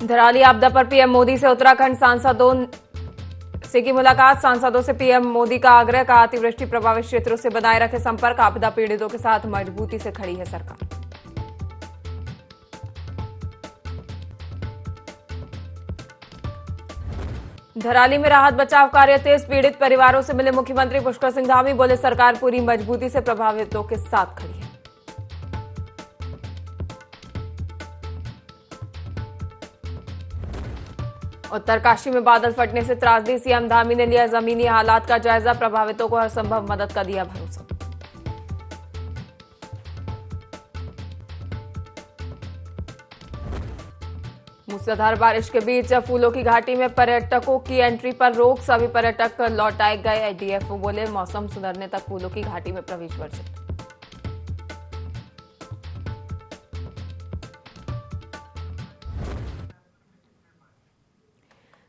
धराली आपदा पर पीएम मोदी से उत्तराखंड सांसदों से की मुलाकात। सांसदों से पीएम मोदी का आग्रह, कहा अतिवृष्टि प्रभावित क्षेत्रों से बनाए रखे संपर्क, आपदा पीड़ितों के साथ मजबूती से खड़ी है सरकार। धराली में राहत बचाव कार्य तेज, पीड़ित परिवारों से मिले मुख्यमंत्री पुष्कर सिंह धामी, बोले सरकार पूरी मजबूती से प्रभावितों के साथ खड़ी है। उत्तरकाशी में बादल फटने से त्रासदी, सीएम धामी ने लिया जमीनी हालात का जायजा, प्रभावितों को हर संभव मदद का दिया भरोसा। मूसलाधार बारिश के बीच फूलों की घाटी में पर्यटकों की एंट्री पर रोक, सभी पर्यटक लौटाए गए। डीएफओ बोले मौसम सुधरने तक फूलों की घाटी में प्रवेश वर्जित।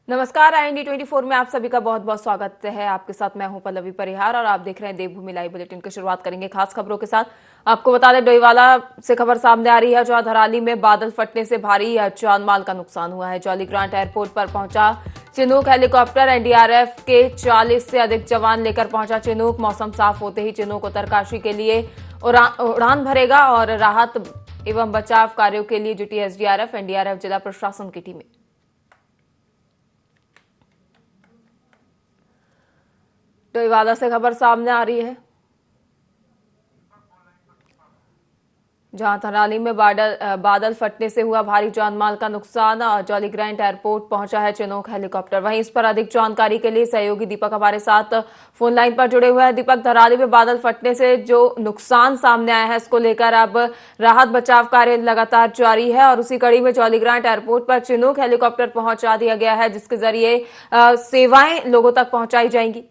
नमस्कार, IND 24 में आप सभी का बहुत बहुत स्वागत है। आपके साथ मैं हूं पल्लवी परिहार और आप देख रहे हैं देवभूमि लाइव बुलेटिन की शुरुआत करेंगे खास खबरों के साथ। आपको बता दें, डोईवाला से खबर सामने आ रही है, जहां धराली में बादल फटने से भारी जान माल का नुकसान हुआ है। जॉलीग्रांट एयरपोर्ट पर पहुंचा चिनूक हेलीकॉप्टर, एनडीआरएफ के 40 से अधिक जवान लेकर पहुंचा चिनूक। मौसम साफ होते ही चिनूक उत्तरकाशी के लिए उड़ान भरेगा और राहत एवं बचाव कार्यों के लिए जुटी एसडीआरएफ, एनडीआरएफ, जिला प्रशासन की टीमें। डोईवाला से खबर सामने आ रही है, जहां धराली में बादल फटने से हुआ भारी जानमाल का नुकसान। जॉलीग्रांट एयरपोर्ट पहुंचा है चिनूक हेलीकॉप्टर। वहीं इस पर अधिक जानकारी के लिए सहयोगी दीपक हमारे साथ फोन लाइन पर जुड़े हुए हैं। दीपक, धराली में बादल फटने से जो नुकसान सामने आया है, इसको लेकर अब राहत बचाव कार्य लगातार जारी है और उसी कड़ी में जॉलीग्रांट एयरपोर्ट पर चिनूक हेलीकॉप्टर पहुंचा दिया गया है, जिसके जरिए सेवाएं लोगों तक पहुंचाई जाएंगी।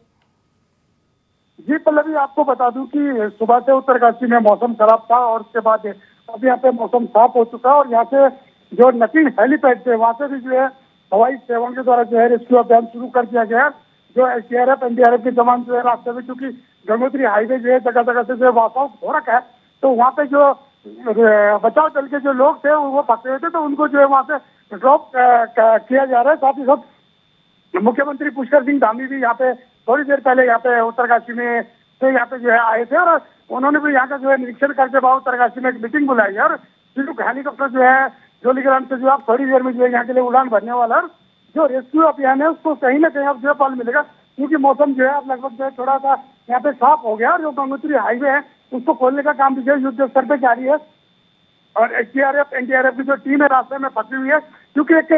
जी पल्लवी, आपको बता दूं कि सुबह से उत्तरकाशी में मौसम खराब था और उसके बाद अब यहाँ पे मौसम साफ हो चुका है और यहाँ से जो नकीन हेलीपैड थे वहाँ से भी जो है हवाई सेवाओं के द्वारा जो है रेस्क्यू अभियान शुरू कर दिया गया है। जो एसडीआरएफ, एनडीआरएफ के जवान जो है रास्ते में, चूंकि गंगोत्री हाईवे जो है जगह जगह से जो है वॉश आउट हो रखा है, तो वहाँ पे जो बचाव दल के जो लोग थे वो फंसे हुए थे, तो उनको जो है वहाँ से ड्रॉप किया जा रहा है। साथ ही साथ मुख्यमंत्री पुष्कर सिंह धामी भी यहाँ पे थोड़ी देर पहले यहाँ पे उत्तरकाशी में से यहाँ पे जो है आए थे और उन्होंने भी यहाँ का जो है निरीक्षण करके बाद उत्तरकाशी में एक मीटिंग बुलाई है और चिनूक हेलीकॉप्टर जो है जॉलीग्रांट से जो आप थोड़ी देर में जो है यहाँ के लिए उड़ान भरने वाला है। जो रेस्क्यू अभियान है उसको कहीं ना कहीं अब जो है फल मिलेगा, क्योंकि मौसम जो है अब लगभग जो है थोड़ा सा यहाँ पे साफ हो गया और जो गंगोत्री हाईवे है उसको खोलने का काम जो है युद्ध स्तर पे जारी है और एसडीआरएफ, एनडीआरएफ की जो टीम है रास्ते में फंसी हुई है, क्योंकि एक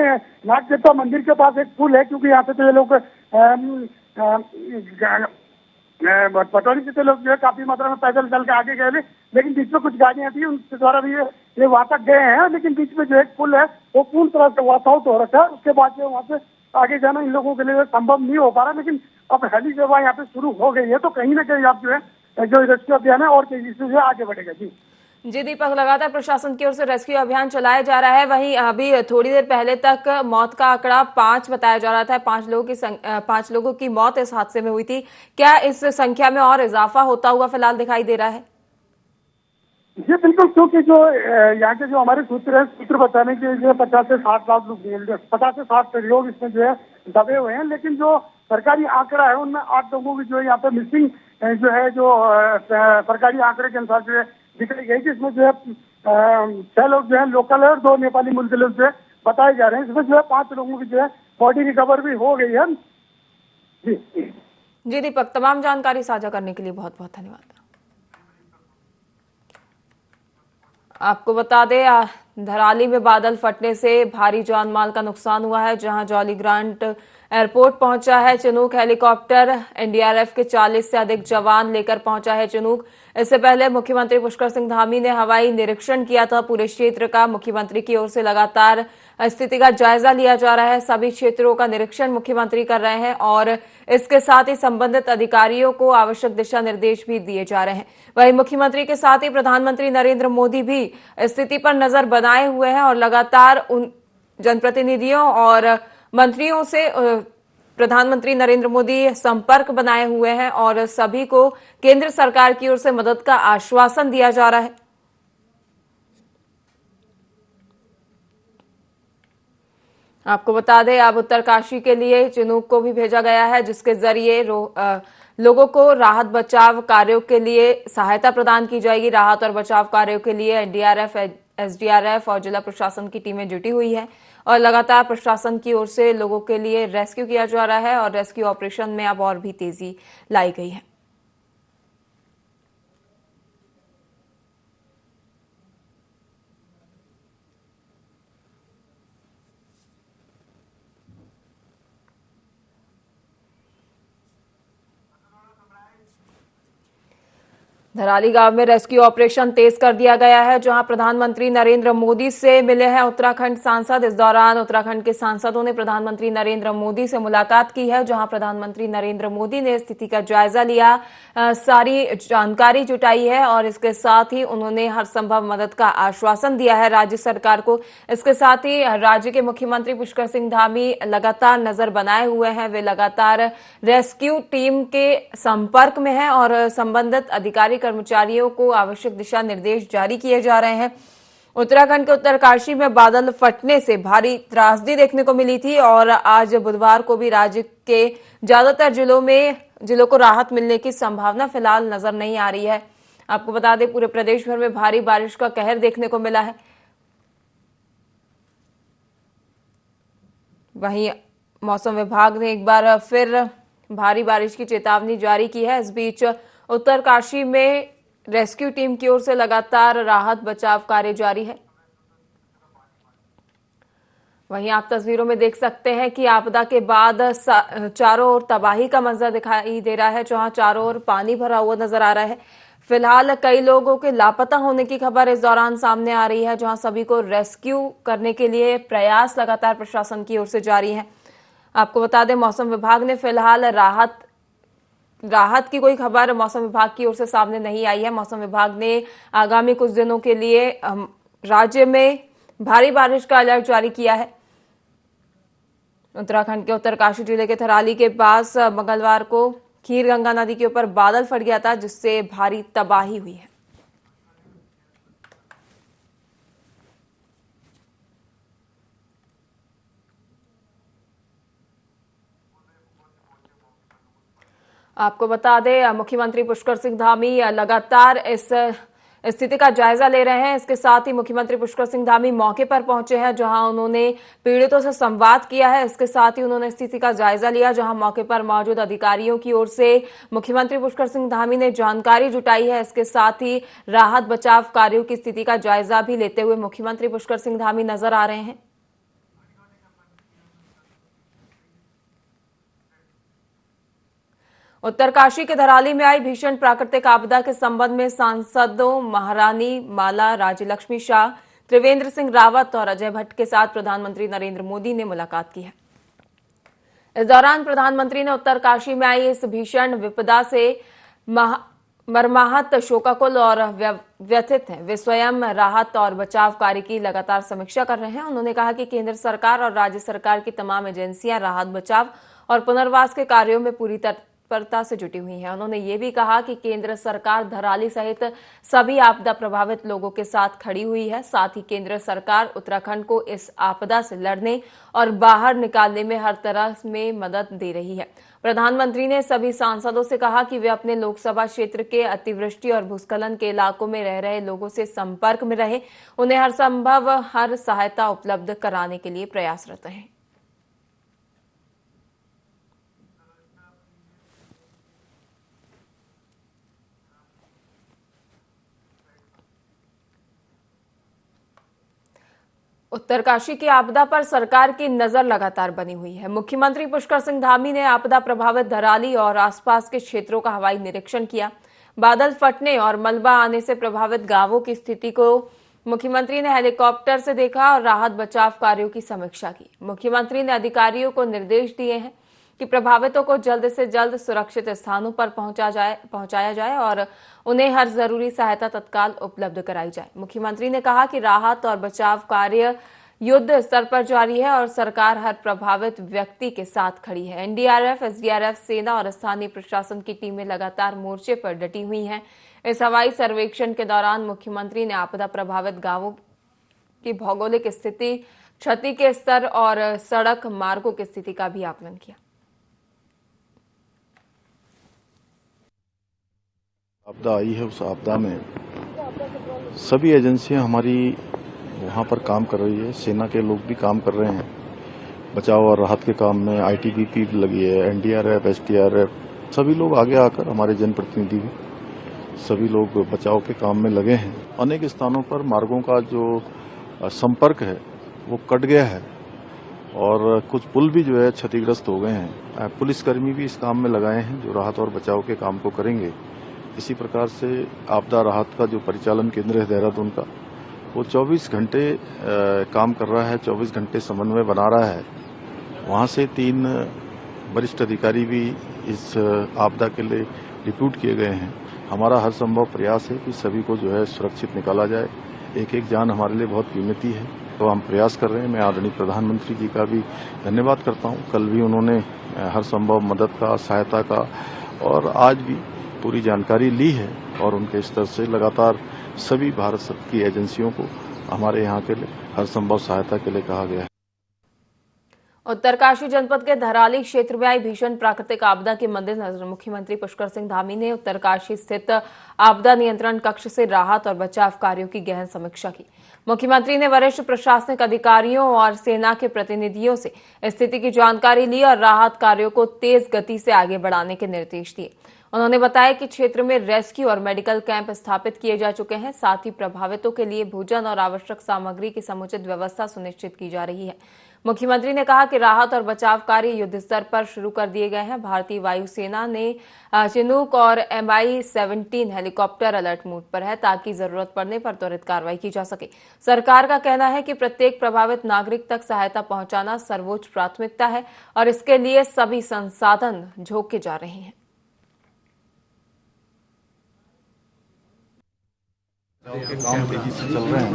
नागदेवता मंदिर के पास एक पुल है, क्योंकि यहाँ से तो ये लोग पटौनी से तो लोग जो है काफी मात्रा में पैदल चल के आगे गए, लेकिन बीच में कुछ गाड़ियां थी उनके द्वारा भी ये वहां तक गए हैं, लेकिन बीच में जो एक पुल है वो पूर्ण तरह से वॉश आउट हो रखा है। उसके बाद जो वहाँ से आगे जाना इन लोगों के लिए संभव नहीं हो पा रहा, लेकिन अब हेली सेवा यहाँ पे शुरू हो गई है, तो कहीं ना कहीं आप जो है जो रेस्क्यू अभियान है और तेजी से जो है आगे बढ़ेगा। जी दीपक, लगातार प्रशासन की ओर से रेस्क्यू अभियान चलाया जा रहा है। वहीं अभी थोड़ी देर पहले तक मौत का आंकड़ा 5 बताया जा रहा था। 5 लोगों की मौत इस हादसे में हुई थी। क्या इस संख्या में और इजाफा होता हुआ फिलहाल दिखाई दे रहा है? जी बिल्कुल, क्योंकि जो यहाँ के जो हमारे सूत्र बताने के जो 50 से 60 लोग इसमें जो है दबे हुए हैं, लेकिन जो सरकारी आंकड़ा है उनमें 8 लोगों की जो है यहाँ पे मिसिंग जो है जो सरकारी आंकड़े के अनुसार जो है दिखाई गई, जिसमें जो है 6 लोग जो है लोकल है और 2 नेपाली मूल के लोग जो है बताए जा रहे हैं। इसमें जो है 5 लोगों की जो है बॉडी रिकवर भी हो गई है। जी दीपक, तमाम जानकारी साझा करने के लिए बहुत बहुत धन्यवाद। आपको बता दें, धराली में बादल फटने से भारी जान माल का नुकसान हुआ है, जहां जॉलीग्रांट एयरपोर्ट पहुंचा है चिनूक हेलीकॉप्टर, एनडीआरएफ के 40 से अधिक जवान लेकर पहुंचा है चिनूक। इससे पहले मुख्यमंत्री पुष्कर सिंह धामी ने हवाई निरीक्षण किया था पूरे क्षेत्र का। मुख्यमंत्री की ओर से लगातार स्थिति का जायजा लिया जा रहा है, सभी क्षेत्रों का निरीक्षण मुख्यमंत्री कर रहे हैं और इसके साथ ही संबंधित अधिकारियों को आवश्यक दिशा निर्देश भी दिए जा रहे हैं। वहीं मुख्यमंत्री के साथ ही प्रधानमंत्री नरेंद्र मोदी भी स्थिति पर नजर बनाए हुए हैं और लगातार उन जनप्रतिनिधियों और मंत्रियों से प्रधानमंत्री नरेंद्र मोदी संपर्क बनाए हुए हैं और सभी को केंद्र सरकार की ओर से मदद का आश्वासन दिया जा रहा है। आपको बता दें, अब उत्तरकाशी के लिए चिनूक को भी भेजा गया है, जिसके जरिए लोगों को राहत बचाव कार्यों के लिए सहायता प्रदान की जाएगी। राहत और बचाव कार्यों के लिए एनडीआरएफ, एसडीआरएफ और जिला प्रशासन की टीमें जुटी हुई है और लगातार प्रशासन की ओर से लोगों के लिए रेस्क्यू किया जा रहा है और रेस्क्यू ऑपरेशन में अब और भी तेजी लाई गई है। धराली गांव में रेस्क्यू ऑपरेशन तेज कर दिया गया है, जहां प्रधानमंत्री नरेंद्र मोदी से मिले हैं उत्तराखंड सांसद। इस दौरान उत्तराखंड के सांसदों ने प्रधानमंत्री नरेंद्र मोदी से मुलाकात की है, जहां प्रधानमंत्री नरेंद्र मोदी ने स्थिति का जायजा लिया, सारी जानकारी जुटाई है और इसके साथ ही उन्होंने हर संभव मदद का आश्वासन दिया है राज्य सरकार को। इसके साथ ही राज्य के मुख्यमंत्री पुष्कर सिंह धामी लगातार नजर बनाए हुए हैं। वे लगातार रेस्क्यू टीम के संपर्क में हैं और संबंधित अधिकारी कर्मचारियों को आवश्यक दिशा निर्देश जारी किए जा रहे हैं। उत्तराखंड के उत्तरकाशी में बादल फटने से भारी त्रासदी देखने को मिली थी और आज बुधवार को भी राज्य के ज्यादातर जिलों को राहत मिलने की संभावना फिलहाल नजर नहीं आ रही है। आपको बता दें, पूरे प्रदेश भर में भारी बारिश का कहर देखने को मिला है। वहीं मौसम विभाग ने एक बार फिर भारी बारिश की चेतावनी जारी की है। इस बीच उत्तरकाशी में रेस्क्यू टीम की ओर से लगातार राहत बचाव कार्य जारी है। वहीं आप तस्वीरों में देख सकते हैं कि आपदा के बाद चारों ओर तबाही का मंजर दिखाई दे रहा है, जहां चारों ओर पानी भरा हुआ नजर आ रहा है। फिलहाल कई लोगों के लापता होने की खबर इस दौरान सामने आ रही है, जहां सभी को रेस्क्यू करने के लिए प्रयास लगातार प्रशासन की ओर से जारी है। आपको बता दें, मौसम विभाग ने फिलहाल राहत की कोई खबर मौसम विभाग की ओर से सामने नहीं आई है। मौसम विभाग ने आगामी कुछ दिनों के लिए राज्य में भारी बारिश का अलर्ट जारी किया है। उत्तराखंड के उत्तरकाशी जिले के थराली के पास मंगलवार को खीर गंगा नदी के ऊपर बादल फट गया था, जिससे भारी तबाही हुई है। आपको बता दें, मुख्यमंत्री पुष्कर सिंह धामी लगातार इस स्थिति का जायजा ले रहे हैं। इसके साथ ही मुख्यमंत्री पुष्कर सिंह धामी मौके पर पहुंचे हैं, जहां उन्होंने पीड़ितों से संवाद किया है। इसके साथ ही उन्होंने स्थिति का जायजा लिया, जहां मौके पर मौजूद अधिकारियों की ओर से मुख्यमंत्री पुष्कर सिंह धामी ने जानकारी जुटाई है। इसके साथ ही राहत बचाव कार्यों की स्थिति का जायजा भी लेते हुए मुख्यमंत्री पुष्कर सिंह धामी नजर आ रहे हैं। उत्तरकाशी के धराली में आई भीषण प्राकृतिक आपदा के संबंध में सांसदों महारानी माला, राज्यलक्ष्मी शाह, त्रिवेंद्र सिंह रावत और अजय भट्ट के साथ प्रधानमंत्री नरेंद्र मोदी ने मुलाकात की है। इस दौरान प्रधानमंत्री ने उत्तरकाशी में आई इस भीषण विपदा से मर्माहत, शोकाकुल और व्यथित हैं। वे स्वयं राहत और बचाव कार्य की लगातार समीक्षा कर रहे हैं। उन्होंने कहा कि केंद्र सरकार और राज्य सरकार की तमाम एजेंसियां राहत बचाव और पुनर्वास के कार्यों में पूरी तत्परता से जुटी हुई हैं। उन्होंने ये भी कहा कि केंद्र सरकार धराली सहित सभी आपदा प्रभावित लोगों के साथ खड़ी हुई है। साथ ही केंद्र सरकार उत्तराखंड को इस आपदा से लड़ने और बाहर निकालने में हर तरह में मदद दे रही है। प्रधानमंत्री ने सभी सांसदों से कहा कि वे अपने लोकसभा क्षेत्र के अतिवृष्टि और भूस्खलन के इलाकों में रह रहे लोगों से संपर्क में रहे, उन्हें हर संभव हर सहायता उपलब्ध कराने के लिए प्रयासरत हैं। उत्तरकाशी की आपदा पर सरकार की नजर लगातार बनी हुई है। मुख्यमंत्री पुष्कर सिंह धामी ने आपदा प्रभावित धराली और आसपास के क्षेत्रों का हवाई निरीक्षण किया। बादल फटने और मलबा आने से प्रभावित गांवों की स्थिति को मुख्यमंत्री ने हेलीकॉप्टर से देखा और राहत बचाव कार्यों की समीक्षा की। मुख्यमंत्री ने अधिकारियों को निर्देश दिए हैं कि प्रभावितों को जल्द से जल्द सुरक्षित स्थानों पर पहुंचाया जाए और उन्हें हर जरूरी सहायता तत्काल उपलब्ध कराई जाए। मुख्यमंत्री ने कहा कि राहत और बचाव कार्य युद्ध स्तर पर जारी है और सरकार हर प्रभावित व्यक्ति के साथ खड़ी है। एनडीआरएफ, एसडीआरएफ, सेना और स्थानीय प्रशासन की टीमें लगातार मोर्चे पर डटी हुई हैं। इस हवाई सर्वेक्षण के दौरान मुख्यमंत्री ने आपदा प्रभावित गांवों की भौगोलिक स्थिति, क्षति के स्तर और सड़क मार्गों की स्थिति का भी आकलन किया। आपदा आई है, उस आपदा में सभी एजेंसियां हमारी वहां पर काम कर रही है। सेना के लोग भी काम कर रहे हैं बचाव और राहत के काम में। आईटीबीपी लगी है, एनडीआरएफ, एसडीआरएफ, सभी लोग आगे आकर, हमारे जनप्रतिनिधि भी, सभी लोग बचाव के काम में लगे हैं। अनेक स्थानों पर मार्गों का जो संपर्क है वो कट गया है और कुछ पुल भी जो है क्षतिग्रस्त हो गए हैं। पुलिसकर्मी भी इस काम में लगाए हैं जो राहत और बचाव के काम को करेंगे। इसी प्रकार से आपदा राहत का जो परिचालन केंद्र है देहरादून का, वो 24 घंटे काम कर रहा है, 24 घंटे समन्वय बना रहा है। वहाँ से 3 वरिष्ठ अधिकारी भी इस आपदा के लिए डिप्यूट किए गए हैं। हमारा हर संभव प्रयास है कि सभी को जो है सुरक्षित निकाला जाए। एक एक जान हमारे लिए बहुत कीमती है, तो हम प्रयास कर रहे हैं। मैं आदरणीय प्रधानमंत्री जी का भी धन्यवाद करता हूँ। कल भी उन्होंने हर संभव मदद का, सहायता का और आज भी पूरी जानकारी ली है और उनके स्तर से लगातार सभी भारत की एजेंसियों को हमारे यहाँ के लिए हर संभव सहायता के लिए कहा गया है। उत्तरकाशी जनपद के धराली क्षेत्र में आई भीषण प्राकृतिक आपदा के मद्देनजर मुख्यमंत्री पुष्कर सिंह धामी ने उत्तरकाशी स्थित आपदा नियंत्रण कक्ष से राहत और बचाव कार्यों की गहन समीक्षा की। मुख्यमंत्री ने वरिष्ठ प्रशासनिक अधिकारियों और सेना के प्रतिनिधियों से स्थिति की जानकारी ली और राहत कार्यों को तेज गति से आगे बढ़ाने के निर्देश दिए। उन्होंने बताया कि क्षेत्र में रेस्क्यू और मेडिकल कैंप स्थापित किए जा चुके हैं। साथ ही प्रभावितों के लिए भोजन और आवश्यक सामग्री की समुचित व्यवस्था सुनिश्चित की जा रही है। मुख्यमंत्री ने कहा कि राहत और बचाव कार्य युद्ध स्तर पर शुरू कर दिए गए हैं। भारतीय वायुसेना ने चिनूक और MI-17 हेलीकॉप्टर अलर्ट मोड पर है ताकि जरूरत पड़ने पर त्वरित कार्रवाई की जा सके। सरकार का कहना है कि प्रत्येक प्रभावित नागरिक तक सहायता पहुंचाना सर्वोच्च प्राथमिकता है और इसके लिए सभी संसाधन झोंके जा रहे हैं। के काम तेजी से चल रहे हैं।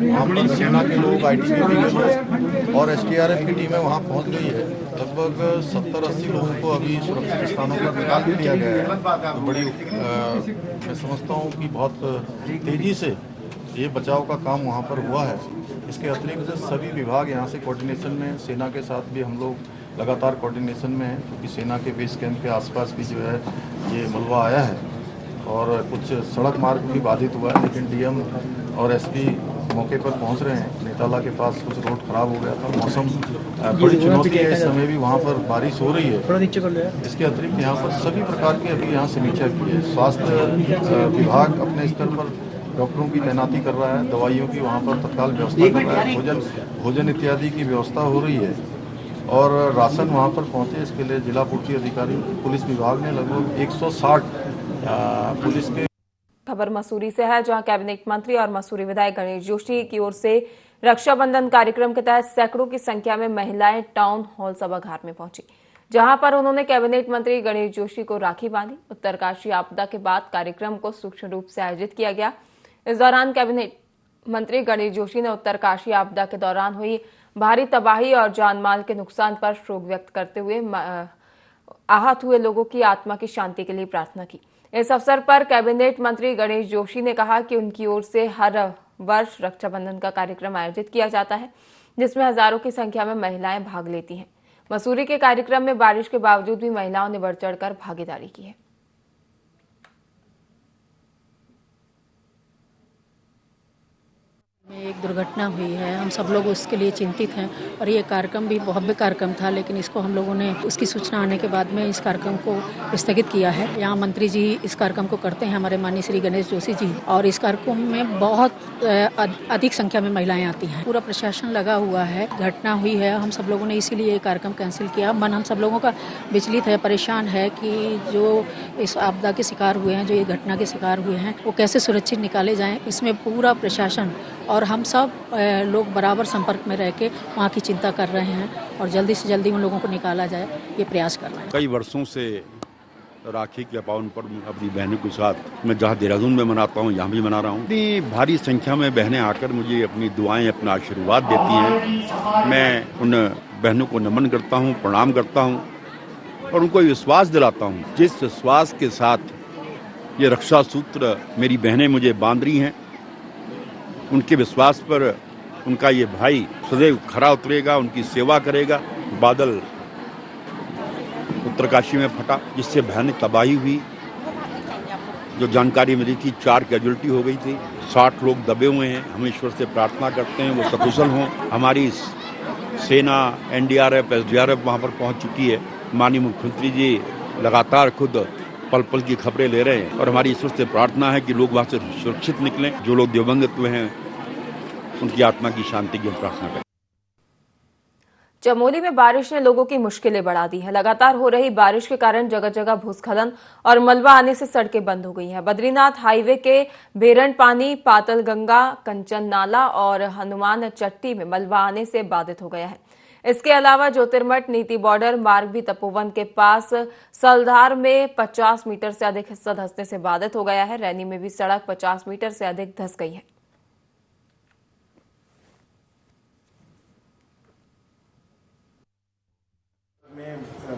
वहाँ पर सेना के लोग, आईटीबीपी के लोग और एसडीआरएफ की टीमें वहाँ पहुँच गई है। लगभग 70-80 लोगों को अभी सुरक्षित स्थानों पर निकाल भी लिया गया है। तो बड़ी मैं समझता हूँ कि बहुत तेजी से ये बचाव का काम वहाँ पर हुआ है। इसके अतिरिक्त सभी विभाग यहाँ से कोऑर्डिनेशन में, सेना के साथ भी हम लोग लगातार कोऑर्डिनेशन में हैं, क्योंकि सेना के बेस कैंप के आसपास भी जो है ये मलबा आया है और कुछ सड़क मार्ग भी बाधित हुआ है। लेकिन डीएम और एसपी मौके पर पहुंच रहे हैं। नेताला के पास कुछ रोड खराब हो गया था। मौसम बड़ी चुनौती है, इस समय भी वहां पर बारिश हो रही है। इसके अतिरिक्त यहाँ पर सभी प्रकार की अभी यहाँ समीक्षा की है। स्वास्थ्य विभाग अपने स्तर पर डॉक्टरों की तैनाती कर रहा है, दवाइयों की वहाँ पर तत्काल व्यवस्था कर रहा है, भोजन इत्यादि की व्यवस्था हो रही है और राशन वहाँ पर पहुँचे इसके लिए जिला पूर्ति अधिकारी, पुलिस विभाग ने लगभग 160 पुलिस के। खबर मसूरी से है, जहां कैबिनेट मंत्री और मसूरी विधायक गणेश जोशी की ओर से रक्षाबंधन कार्यक्रम के तहत सैकड़ों की संख्या में महिलाएं टाउन हॉल सभागार में पहुंची, जहां पर उन्होंने कैबिनेट मंत्री गणेश जोशी को राखी बांधी। उत्तरकाशी आपदा के बाद कार्यक्रम को सूक्ष्म रूप से आयोजित किया गया। इस दौरान कैबिनेट मंत्री गणेश जोशी ने उत्तरकाशी आपदा के दौरान हुई भारी तबाही और जानमाल के नुकसान पर शोक व्यक्त करते हुए आहत हुए लोगों की आत्मा की शांति के लिए प्रार्थना की। इस अवसर पर कैबिनेट मंत्री गणेश जोशी ने कहा कि उनकी ओर से हर वर्ष रक्षाबंधन का कार्यक्रम आयोजित किया जाता है, जिसमें हजारों की संख्या में महिलाएं भाग लेती हैं। मसूरी के कार्यक्रम में बारिश के बावजूद भी महिलाओं ने बढ़ चढ़कर भागीदारी की है। एक दुर्घटना हुई है, हम सब लोग उसके लिए चिंतित हैं और ये कार्यक्रम भी भव्य कार्यक्रम था, लेकिन इसको हम लोगों ने उसकी सूचना आने के बाद में इस कार्यक्रम को स्थगित किया है। यहाँ मंत्री जी इस कार्यक्रम को करते हैं, हमारे माननीय श्री गणेश जोशी जी, और इस कार्यक्रम में बहुत अधिक संख्या में महिलाएं आती हैं। पूरा प्रशासन लगा हुआ है। घटना हुई है, हम सब लोगों ने इसीलिए ये कार्यक्रम कैंसिल किया। मन हम सब लोगों का विचलित है, परेशान है कि जो इस आपदा के शिकार हुए हैं, जो ये घटना के शिकार हुए हैं, वो कैसे सुरक्षित निकाले जाएं। इसमें पूरा प्रशासन और हम सब लोग बराबर संपर्क में रह के वहाँ की चिंता कर रहे हैं और जल्दी से जल्दी उन लोगों को निकाला जाए, ये प्रयास कर रहे हैं। कई वर्षों से राखी के पावन पर्व अपनी बहनों के साथ मैं जहाँ देहरादून में मनाता हूँ, यहाँ भी मना रहा हूँ। इतनी भारी संख्या में बहनें आकर मुझे अपनी दुआएं, अपना आशीर्वाद देती हैं। मैं उन बहनों को नमन करता हूँ, प्रणाम करता हूँ और उनको विश्वास दिलाता हूँ। जिस विश्वास के साथ ये रक्षा सूत्र मेरी बहनें मुझे बांध रही हैं, उनके विश्वास पर उनका ये भाई सदैव खरा उतरेगा, उनकी सेवा करेगा। बादल उत्तरकाशी में फटा, जिससे भयानक तबाही हुई। जो जानकारी मिली थी 4 कैजुअल्टी हो गई थी, 60 लोग दबे हुए हैं। हम ईश्वर से प्रार्थना करते हैं वो सकुशल हों। हमारी सेना, एनडीआरएफ, एसडीआरएफ वहां पर पहुंच चुकी है। माननीय मुख्यमंत्री जी लगातार खुद पल पल की खबरें ले रहे हैं और हमारी ईश्वर से प्रार्थना है कि लोग वहां से सुरक्षित निकलें। जो लोग दिवंगत हुए हैं उनकी आत्मा की शांति की हम प्रार्थना करें। चमोली में बारिश ने लोगों की मुश्किलें बढ़ा दी है। लगातार हो रही बारिश के कारण जगह जगह भूस्खलन और मलबा आने से सड़कें बंद हो गई हैं। बद्रीनाथ हाईवे के बेरन पानी, पातलगंगा, कंचन नाला और हनुमान चट्टी में मलबा आने से बाधित हो गया है। इसके अलावा ज्योतिर्मठ नीति बॉर्डर मार्ग भी तपोवन के पास सलधार में 50 मीटर से अधिक हिस्सा धंसने से बाधित हो गया है। रैनी में भी सड़क 50 मीटर से अधिक धंस गई है।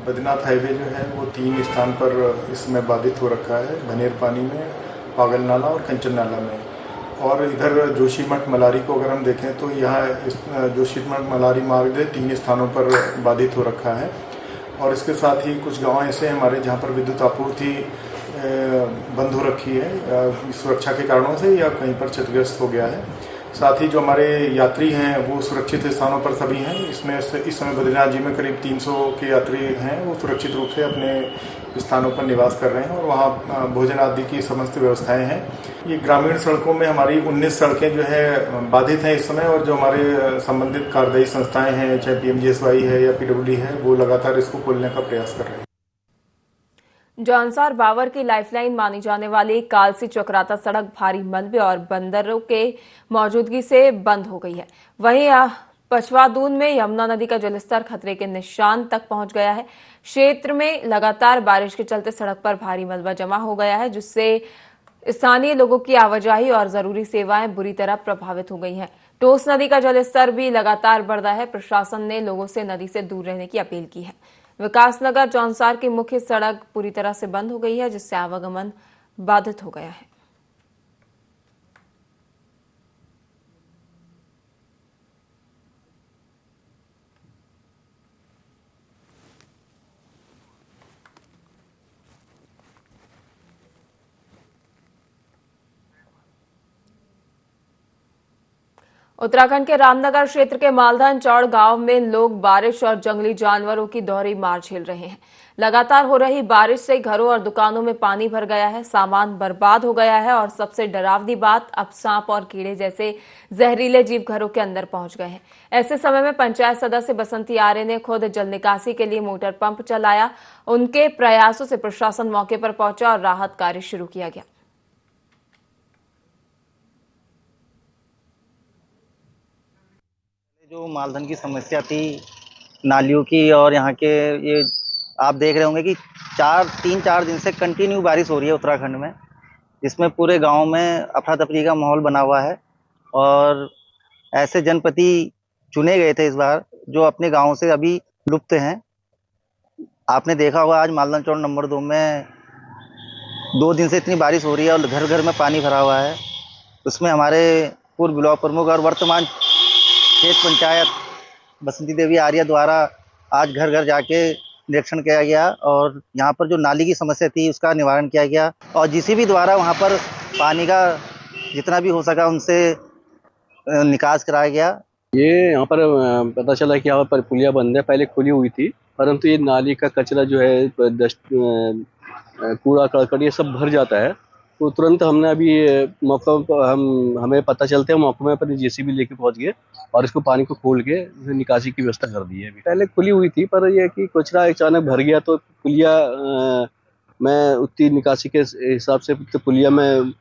बद्रीनाथ हाईवे जो है वो 3 स्थान पर इसमें बाधित हो रखा है, भनेर पानी में, पागल नाला और कंचन नाला में। और इधर जोशीमठ मलारी को अगर हम देखें तो यहाँ जोशीमठ मलारी मार्ग 3 स्थानों पर बाधित हो रखा है। और इसके साथ ही कुछ गांव ऐसे हैं हमारे जहाँ पर विद्युत आपूर्ति बंद हो रखी है सुरक्षा के कारणों से, या कहीं पर क्षतिग्रस्त हो गया है। साथ ही जो हमारे यात्री हैं वो सुरक्षित स्थानों पर सभी हैं। इसमें इस समय बद्रीनाथ जी में करीब 300 के यात्री हैं, वो सुरक्षित रूप से अपने स्थानों पर निवास कर रहे हैं और वहाँ भोजन आदि की समस्त व्यवस्थाएं हैं। ये ग्रामीण सड़कों में हमारी 19 सड़कें जो है बाधित हैं इस समय, और जो हमारे संबंधित कार्यदायी संस्थाएं हैं, चाहे PMGSY है या PWD है, वो लगातार इसको खोलने का प्रयास कर रहे हैं। जौनसार बावर की लाइफलाइन मानी जाने वाली कालसी चक्राता सड़क भारी मलबे और बंदरों के मौजूदगी से बंद हो गई है। वहीं पचवादून में यमुना नदी का जलस्तर खतरे के निशान तक पहुंच गया है। क्षेत्र में लगातार बारिश के चलते सड़क पर भारी मलबा जमा हो गया है, जिससे स्थानीय लोगों की आवाजाही और जरूरी सेवाएं बुरी तरह प्रभावित हो गई हैं। टोस नदी का जलस्तर भी लगातार बढ़ रहा है। प्रशासन ने लोगों से नदी से दूर रहने की अपील की है। विकासनगर जौनसार की मुख्य सड़क पूरी तरह से बंद हो गई है, जिससे आवागमन बाधित हो गया है। उत्तराखंड के रामनगर क्षेत्र के मालधन चौड़ गांव में लोग बारिश और जंगली जानवरों की दोहरी मार झेल रहे हैं। लगातार हो रही बारिश से घरों और दुकानों में पानी भर गया है, सामान बर्बाद हो गया है और सबसे डरावनी बात, अब सांप और कीड़े जैसे जहरीले जीव घरों के अंदर पहुंच गए हैं। ऐसे समय में पंचायत सदस्य बसंती आर्य ने खुद जल निकासी के लिए मोटर पंप चलाया। उनके प्रयासों से प्रशासन मौके पर पहुंचा और राहत कार्य शुरू किया गया। जो मालधन की समस्या थी नालियों की, और यहाँ के ये आप देख रहे होंगे कि 3-4 दिन से कंटिन्यू बारिश हो रही है उत्तराखंड में, जिसमें पूरे गांव में अफरा तफरी का माहौल बना हुआ है। और ऐसे जनप्रति चुने गए थे इस बार जो अपने गांव से अभी लुप्त हैं। आपने देखा होगा आज मालधन चौड़ नंबर 2 में 2 दिन से इतनी बारिश हो रही है और घर घर में पानी भरा हुआ है। उसमें हमारे पूर्व ब्लॉक प्रमुख और वर्तमान खेत पंचायत बसंती देवी आर्य द्वारा आज घर घर जाके निरीक्षण किया गया और यहाँ पर जो नाली की समस्या थी उसका निवारण किया गया, और GCB द्वारा वहाँ पर पानी का जितना भी हो सका उनसे निकास कराया गया। ये यहाँ पर पता चला कि यहाँ पर पुलिया बंद है, पहले खुली हुई थी, परंतु ये नाली का कचरा जो है, कूड़ा करकट ये सब भर जाता है। तो तुरंत हमने अभी मौका हमें पता चलते हैं मौके में अपनी JCB लेके पहुंच गए और इसको पानी को खोल के निकासी की व्यवस्था कर दी है। अभी पहले खुली हुई थी, पर यह कि कचरा अचानक भर गया तो पुलिया में उतनी निकासी के हिसाब से तो पुलिया में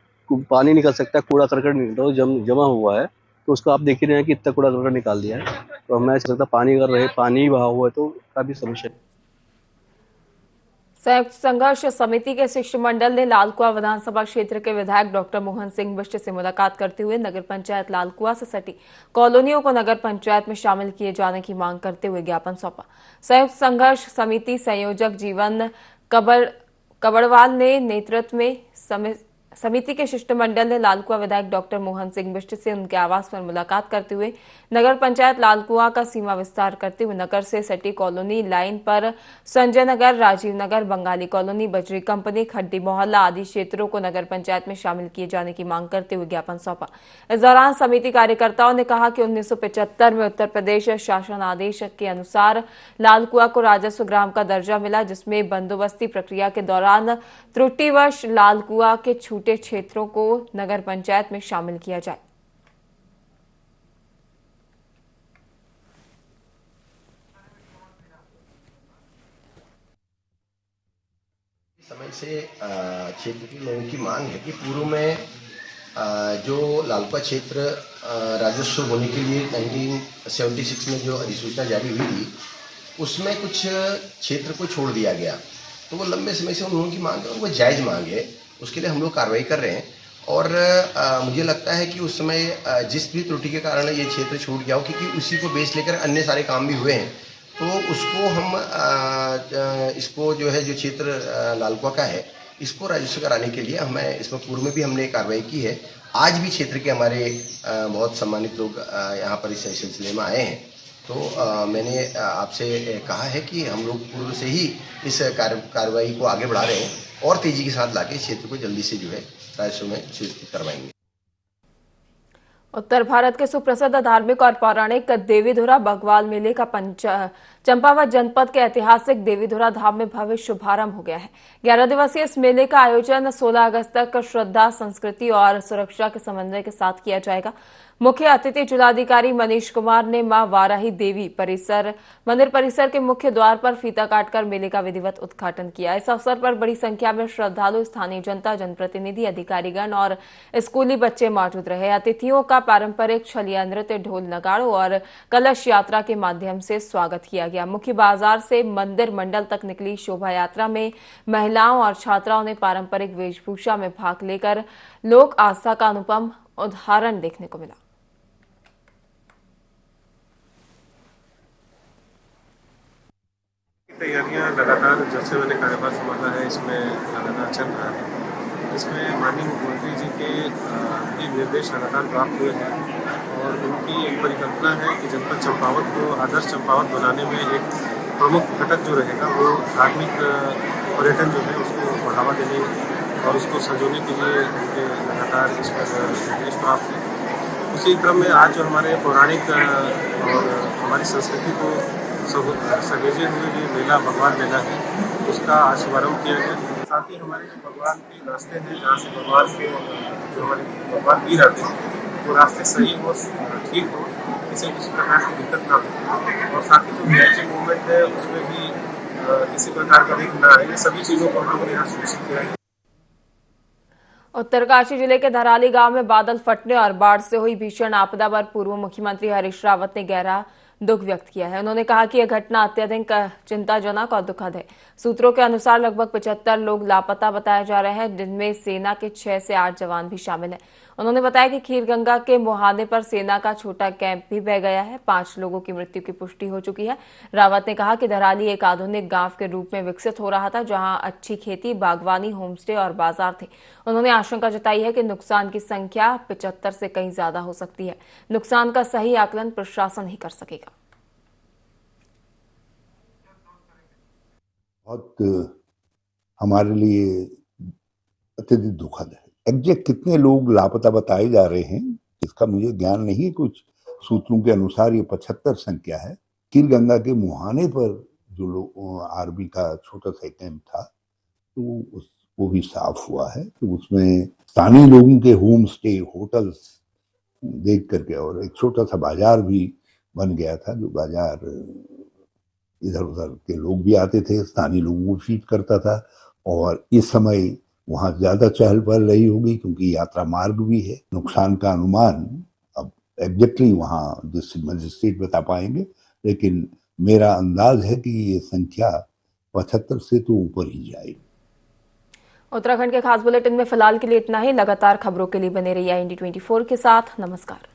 पानी निकल सकता है, कूड़ा करकट निकलता है जमा हुआ है, तो उसको आप देख ही रहे हैं कि इतना कूड़ा करकट निकाल दिया है। तो हमें ऐसा लगता पानी अगर रहे, पानी बहा हुआ है तो काफी समस्या है। संयुक्त संघर्ष समिति के शिष्टमंडल ने लालकुआ विधानसभा क्षेत्र के विधायक डॉक्टर मोहन सिंह बिष्ट से मुलाकात करते हुए नगर पंचायत लालकुआ से सटी कॉलोनियों को नगर पंचायत में शामिल किए जाने की मांग करते हुए ज्ञापन सौंपा। संयुक्त संघर्ष समिति संयोजक जीवन कबड़वाल ने नेतृत्व में समिति के शिष्टमंडल ने लालकुआं विधायक डॉक्टर मोहन सिंह बिष्ट से उनके आवास पर मुलाकात करते हुए नगर पंचायत लालकुआं का सीमा विस्तार करते हुए नगर से सटी कॉलोनी लाइन पर संजय नगर, राजीव नगर, बंगाली कॉलोनी, बजरी कंपनी, खड्डी मोहल्ला आदि क्षेत्रों को नगर पंचायत में शामिल किए जाने की मांग करते हुए ज्ञापन सौंपा। इस दौरान समिति कार्यकर्ताओं ने कहा कि 1975 में उत्तर प्रदेश शासन आदेश के अनुसार लालकुआं को राजस्व ग्राम का दर्जा मिला, जिसमें बंदोबस्ती प्रक्रिया के दौरान त्रुटिवश लालकुआं के छूटे क्षेत्रों को नगर पंचायत में शामिल किया जाए। समय से क्षेत्र के लोगों की मांग है कि पूर्व में जो लालकुआं क्षेत्र राजस्व होने के लिए 1976 में जो अधिसूचना जारी हुई थी, उसमें कुछ क्षेत्र को छोड़ दिया गया। तो वो लंबे समय से उन लोगों की मांग है और वो जायज़ मांग है, उसके लिए हम लोग कार्रवाई कर रहे हैं। और मुझे लगता है कि उस समय जिस भी त्रुटि के कारण ये क्षेत्र छूट गया हो, क्योंकि उसी को बेस लेकर अन्य सारे काम भी हुए हैं, तो उसको हम इसको जो है जो क्षेत्र लालकुआं का है, इसको राजस्व कराने के लिए हमें इसमें पूर्व में भी हमने कार्रवाई की है। आज भी क्षेत्र के हमारे बहुत सम्मानित लोग यहाँ पर इस सिलसिले में आए हैं। तो मैंने आपसे कहा है कि हम लोग पूर्व से ही इस कार्रवाई को आगे बढ़ा रहे हैं और तेजी के साथ लाके इस क्षेत्र को जल्दी से जो है राजस्व में स्वीकृत करवाएंगे। उत्तर भारत के सुप्रसिद्ध धार्मिक और पौराणिक देवीधुरा बग्वाल मेले का चंपावत जनपद के ऐतिहासिक देवीधुरा धाम में भव्य शुभारंभ हो गया है। 11 दिवसीय इस मेले का आयोजन 16 अगस्त तक श्रद्धा, संस्कृति और सुरक्षा के समन्वय के साथ किया जाएगा। मुख्य अतिथि जिलाधिकारी मनीष कुमार ने मां वाराही देवी मंदिर परिसर के मुख्य द्वार पर फीता काटकर मेले का विधिवत उद्घाटन किया। इस अवसर पर बड़ी संख्या में श्रद्धालु, स्थानीय जनता, जनप्रतिनिधि, अधिकारीगण और स्कूली बच्चे मौजूद रहे। अतिथियों का पारंपरिक छलिया नृत्य, ढोल, नगाड़ों और कलश यात्रा के माध्यम से स्वागत किया गया। मुख्य बाजार से मंदिर मंडल तक निकली शोभा यात्रा में महिलाओं और छात्राओं ने पारंपरिक वेशभूषा में भाग लेकर लोक आस्था का अनुपम उदाहरण देखने को मिला। तैयारियां लगातार जब से मैंने कार्यभार संभाला है इसमें लगातार चल रहा है। इसमें माननीय मुख्यमंत्री जी के निर्देश लगातार प्राप्त हुए हैं और उनकी एक परिकल्पना है कि जनपद चंपावत को आदर्श चंपावत बनाने में एक प्रमुख घटक जो रहेगा वो धार्मिक पर्यटन जो है उसको बढ़ावा देने और उसको संजोने के लिए उनके लगातार इस पर निर्देश प्राप्त है। उसी क्रम में आज जो हमारे पौराणिक और हमारी संस्कृति को सहेजे हुए ये मेला भगवान मेला है, उसका आज शुभारम्भ किया गया। साथ ही हमारे जो भगवान के रास्ते हैं, जहाँ से भगवान के जो हमारे भगवान वीर आते हैं, वो रास्ते सही हो, ठीक हो, किसी प्रकार की दिक्कत ना हो, और साथ ही जो वीआईपी मूवमेंट है उसमें भी किसी प्रकार का विघ्न ना आए, ये सभी चीज़ों को हम लोगों ने यहाँ सुनिश्चित किया है। उत्तरकाशी जिले के धराली गांव में बादल फटने और बाढ़ से हुई भीषण आपदा पर पूर्व मुख्यमंत्री हरीश रावत ने गहरा दुख व्यक्त किया है। उन्होंने कहा कि यह घटना अत्यधिक चिंताजनक और दुखद है। सूत्रों के अनुसार लगभग 75 लोग लापता बताए जा रहे हैं, जिनमें सेना के 6 से 8 जवान भी शामिल हैं। उन्होंने बताया कि खीरगंगा के मुहाने पर सेना का छोटा कैंप भी बह गया है। 5 लोगों की मृत्यु की पुष्टि हो चुकी है। रावत ने कहा कि धराली एक आधुनिक गांव के रूप में विकसित हो रहा था, जहां अच्छी खेती, बागवानी, होमस्टे और बाजार थे। उन्होंने आशंका जताई है कि नुकसान की संख्या 75 से कहीं ज्यादा हो सकती है। नुकसान का सही आकलन प्रशासन ही कर सकेगा। बहुत हमारे लिए अत्यधिक दुखद है। एग्जैक्ट कितने लोग लापता बताए जा रहे हैं इसका मुझे ज्ञान नहीं। कुछ सूत्रों के अनुसार ये 75 संख्या है। खीरगंगा के मुहाने पर जो लोग आर्मी का छोटा सा कैंप था, तो वो भी साफ हुआ है। तो उसमें स्थानीय लोगों के होम स्टे, होटल्स देख करके, और एक छोटा सा बाजार भी बन गया था, जो बाजार इधर उधर के लोग भी आते थे, स्थानीय लोगों को फीड करता था। और इस समय वहाँ ज्यादा चहल पहल रही होगी, क्योंकि यात्रा मार्ग भी है। नुकसान का अनुमान अब एग्जैक्टली वहाँ डिस्ट्रिक्ट मजिस्ट्रेट बता पाएंगे, लेकिन मेरा अंदाज है कि ये संख्या 75 से तो ऊपर ही जाएगी। उत्तराखंड के खास बुलेटिन में फिलहाल के लिए इतना ही। लगातार खबरों के लिए बने रहिए IND24 के साथ। नमस्कार।